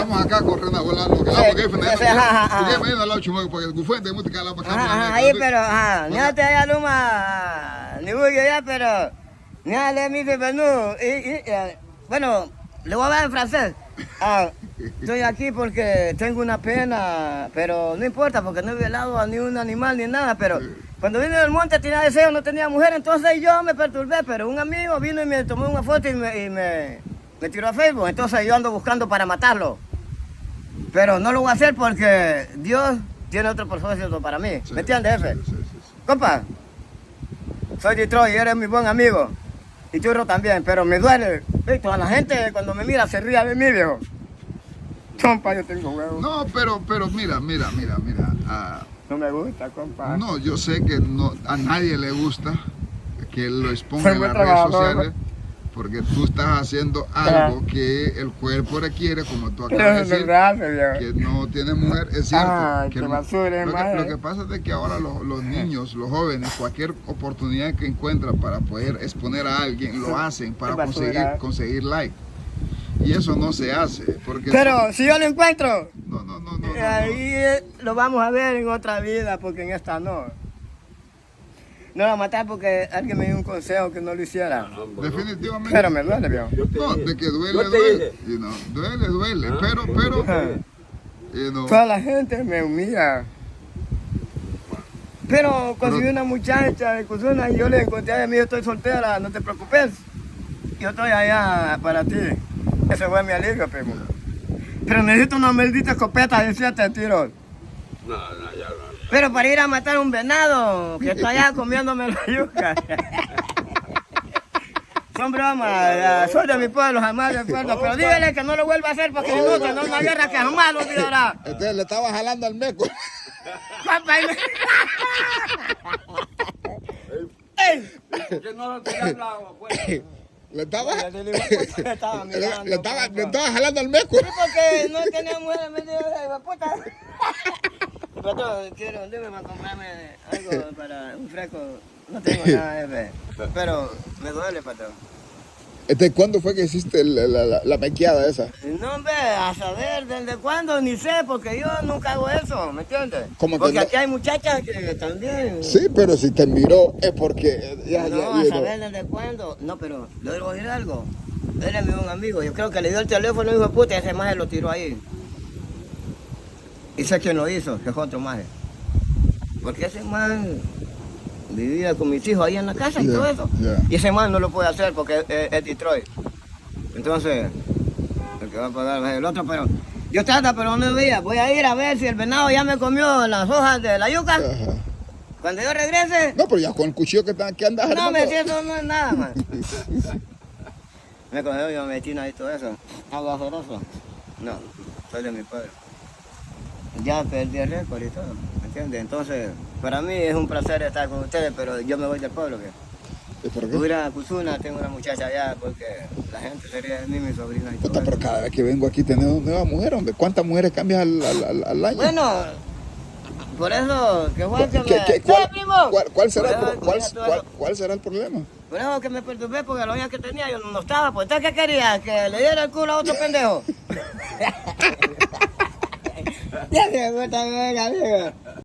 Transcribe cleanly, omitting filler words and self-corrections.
estamos acá corriendo a volar lo que la porque me da la chuma porque el fuente música la para ahí pero no te haya luma ni voy allá pero no le mi bienvenido bueno le voy a hablar en francés. Estoy aquí porque tengo una pena, pero no importa porque no he violado a ni un animal ni nada, pero cuando vine del monte tenía deseo, no tenía mujer, entonces yo me perturbé, pero un amigo vino y me tomó una foto y me tiró a Facebook, entonces yo ando buscando para matarlo. Pero no lo voy a hacer porque Dios tiene otro propósito para mí, ¿me entiendes, jefe? Sí. Compa, soy Detroit y eres mi buen amigo, y Churro también, pero me duele, toda la gente cuando me mira se ríe de mí, viejo. Compa, yo tengo huevos. No, pero mira. No me gusta, compa. No, yo sé que no, a nadie le gusta que lo exponga Soy en muy las redes trabajador, sociales, porque tú estás haciendo algo que el cuerpo requiere, como tú acabas de decir, que no tiene mujer, es cierto. Que lo que pasa es que ahora los niños, los jóvenes, cualquier oportunidad que encuentran para poder exponer a alguien, lo hacen para conseguir like. Y eso no se hace. Porque pero si yo lo encuentro, no. Ahí lo vamos a ver en otra vida, porque en esta no. No lo voy a matar porque alguien me dio un consejo que no lo hiciera. Definitivamente. Pero me duele, viejo. No, de que duele. Duele. Pero. Toda la gente me humilla. Pero conseguí una muchacha, y yo le encontré a mí, yo estoy soltera, no te preocupes. Yo estoy allá para ti. Ese fue mi alivio, primo. Pero necesito una maldita escopeta de 7 tiros. No, ya no. Pero para ir a matar un venado que está allá comiéndome la yuca. Son bromas, soy de mi pueblo, jamás de acuerdo. Pero dígale que no lo vuelva a hacer porque no es una guerra que jamás lo olvidará. Entonces le estaba jalando al meco. Papá, ¿Por qué no te hablaba, pues? Le estaba le estaba jalando al meco. Sí, porque no tenía mujer, me dijo, puta. Patrón, dime para comprarme algo para un fresco. No tengo nada, jefe. Pero me duele, patrón. ¿Cuándo fue que hiciste la mequeada esa? No, hombre, a saber desde cuándo, ni sé, porque yo nunca hago eso, ¿me entiendes? ¿Cómo Porque que no? aquí hay muchachas que también... Sí, pero si te miró es porque... a saber desde cuándo. No, pero le voy a decir algo. Él es mi buen amigo. Yo creo que le dio el teléfono, hijo de puta, y ese maje lo tiró ahí. Y sé quién lo hizo, que es otro maje. Porque ese man vivía con mis hijos ahí en la casa y todo eso. Y ese man no lo puede hacer porque es Detroit. Entonces, el que va a pagar es el otro, pero... Yo trata, pero no veía. Voy a ir a ver si el venado ya me comió las hojas de la yuca. Ajá. Cuando yo regrese... No, pero ya con el cuchillo que andas No, me siento, no es nada, man. Me cogió yo vecina y todo eso. Algo azoroso. No, soy de mi pueblo. Ya perdí el récord y todo, ¿me entiendes? Entonces, para mí es un placer estar con ustedes, pero yo me voy del pueblo. ¿Por Voy a ir a Cuzuna, tengo una muchacha allá, porque la gente se ríe de mí, mi sobrina y todo. Puta, pero cada vez que vengo aquí tenemos nueva mujer, hombre. ¿Cuántas mujeres cambias al año? Bueno, por eso, que Juan que me... primo! ¿Cuál será el problema? Por eso que me perturbé, porque la olla que tenía yo no estaba. Pues, ¿usted qué quería? ¿Que le diera el culo a otro pendejo? Ya me gusta, venga, amigo.